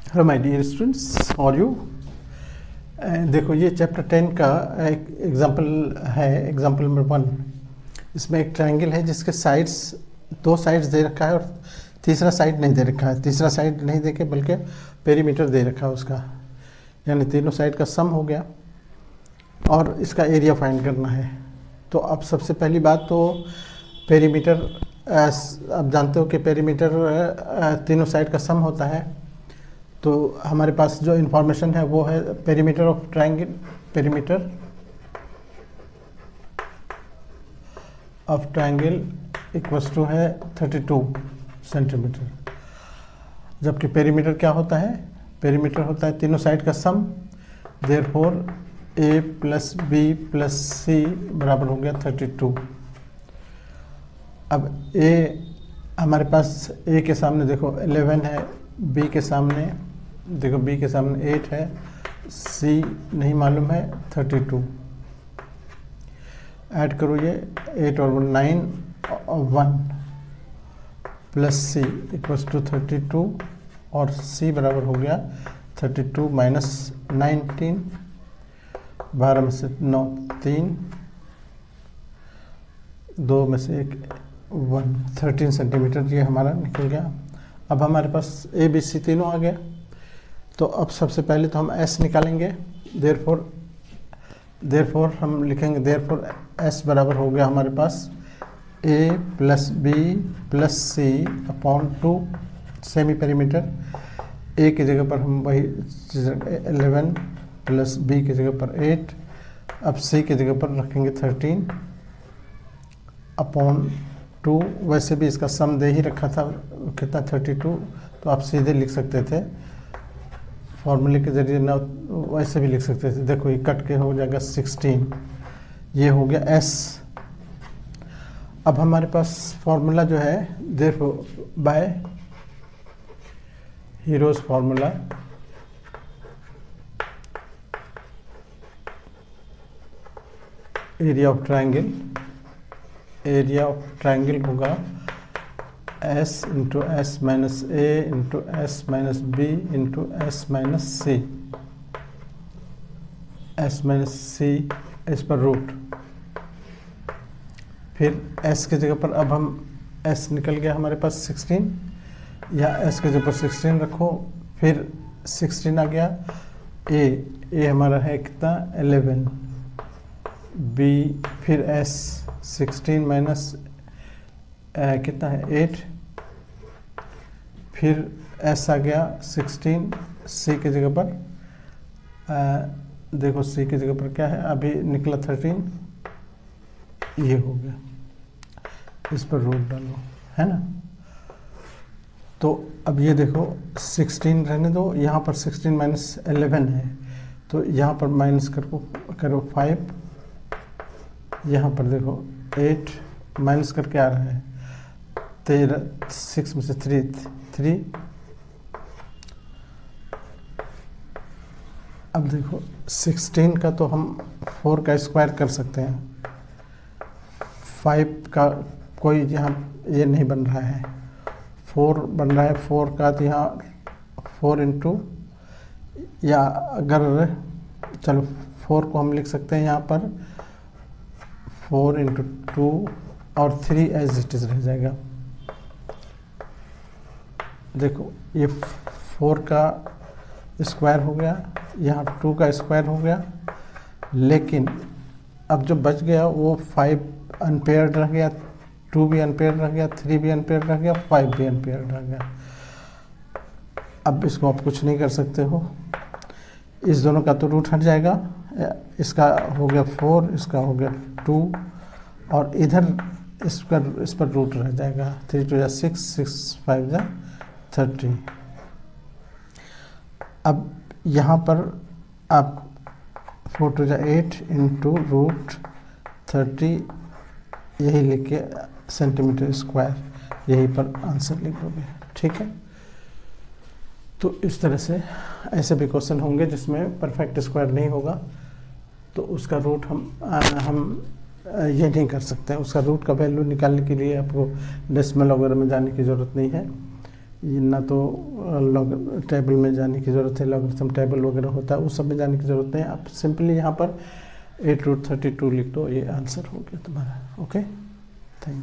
Hello my dear students, और you देखो ये चैप्टर 10 का एक एग्जांपल है। एग्जांपल नंबर 1, इसमें एक ट्रायंगल है जिसके साइड्स, दो साइड्स दे रखा है और तीसरा साइड नहीं दे रखा है। तीसरा साइड नहीं दे के बल्कि पेरीमीटर दे रखा है उसका, यानी तीनों साइड का सम हो गया और इसका एरिया फाइंड करना है। तो अब सबसे पहली बात तो पेरीमीटर, आप जानते हो कि पेरीमीटर तीनों साइड का सम होता है। तो हमारे पास जो इन्फॉर्मेशन है वो है perimeter of triangle, perimeter of triangle equals to है 32 सेंटीमीटर। जबकि पेरीमीटर क्या होता है? पेरीमीटर होता है तीनों साइड का sum. Therefore a plus B plus C बराबर हो गया 32। अब a हमारे पास a के सामने देखो 11 है, b के सामने देखो b के सामने 8 है, c नहीं मालूम है 32। ऐड करो ये 8 और 9 और 1 प्लस c इक्वल्स टू 32 और c बराबर हो गया 32 माइनस 19, 12 में से 9 3, 2 में से 1 1, 13 सेंटीमीटर ये हमारा निकल गया। अब हमारे पास ए बी सी तीनों आ गया। तो अब सबसे पहले तो हम एस निकालेंगे। देयरफॉर हम लिखेंगे देयरफॉर एस बराबर हो गया हमारे पास ए प्लस बी प्लस सी अपॉन 2 सेमी पेरीमीटर। ए की जगह पर हम वही 11 प्लस बी की जगह पर 8, अब सी की जगह पर रखेंगे 13 अपॉन 2। वैसे भी इसका सम दे ही रखा था कितना 32, तो आप सीधे लिख सकते थे फॉर्मूले के जरिए, ना वैसे भी लिख सकते थे। देखो ये कट के हो जाएगा 16, ये हो गया एस। अब हमारे पास फॉर्मूला जो है therefore by Heron's formula, area of triangle, area of triangle होगा s into S minus A into S minus B into S minus C, S minus C इस पर रूट। फिर s की जगह पर अब हम s निकल गया हमारे पास 16, या s की जगह पर 16 रखो, फिर 16 आ गया। a हमारा है कितना 11, b फिर s 16 माइनस कितना है 8, फिर s आ गया 16, c की जगह पर देखो c की जगह पर क्या है अभी निकला 13, ये हो गया। इस पर रूट डालो, है ना। तो अब ये देखो 16 रहने दो, यहाँ पर 16 माइनस 11 है, तो यहाँ पर माइनस करो 5, यहाँ पर देखो 8 माइनस करके आ रहा है 13, 6 में से 3। अब देखो 16 का तो हम 4 का स्क्वायर कर सकते हैं, 5 का कोई यहाँ ये नहीं बन रहा है, 4 बन रहा है। 4 का तो यहाँ 4 इंटू, या अगर चलो 4 को हम लिख सकते हैं यहाँ पर 4 इंटू 2 और 3 एज इट इज रह जाएगा। देखो ये 4 का स्क्वायर हो गया, यहाँ 2 का स्क्वायर हो गया, लेकिन अब जो बच गया वो 5 अनपेयर्ड रह गया, 2 भी अनपेयर्ड रह गया, 3 भी अनपेयर्ड रह गया, 5 भी अनपेयर्ड रह गया। अब इसको आप कुछ नहीं कर सकते हो, इस दोनों का तो रूट हट जाएगा, इसका हो गया 4, इसका हो गया 2, और इधर इस पर रूट रह जाएगा। 3 2 6, 6 5 30। अब यहाँ पर आप 4 2 8 इंटू रूट 30 यही लिख के सेंटीमीटर स्क्वायर यहीं पर आंसर लिख दोगे, ठीक है। तो इस तरह से ऐसे भी क्वेश्चन होंगे जिसमें परफेक्ट स्क्वायर नहीं होगा, तो उसका रूट हम ये नहीं कर सकते। उसका रूट का वैल्यू निकालने के लिए आपको डेसिमल वगैरह में जाने की ज़रूरत नहीं है, ये ना तो लॉग टेबल में जाने की ज़रूरत है, लॉगरिथम टेबल वगैरह होता है उस सब में जाने की ज़रूरत नहीं है। आप सिंपली यहाँ पर 8√32 लिख दो, ये आंसर हो गया तुम्हारा। Okay, thank you.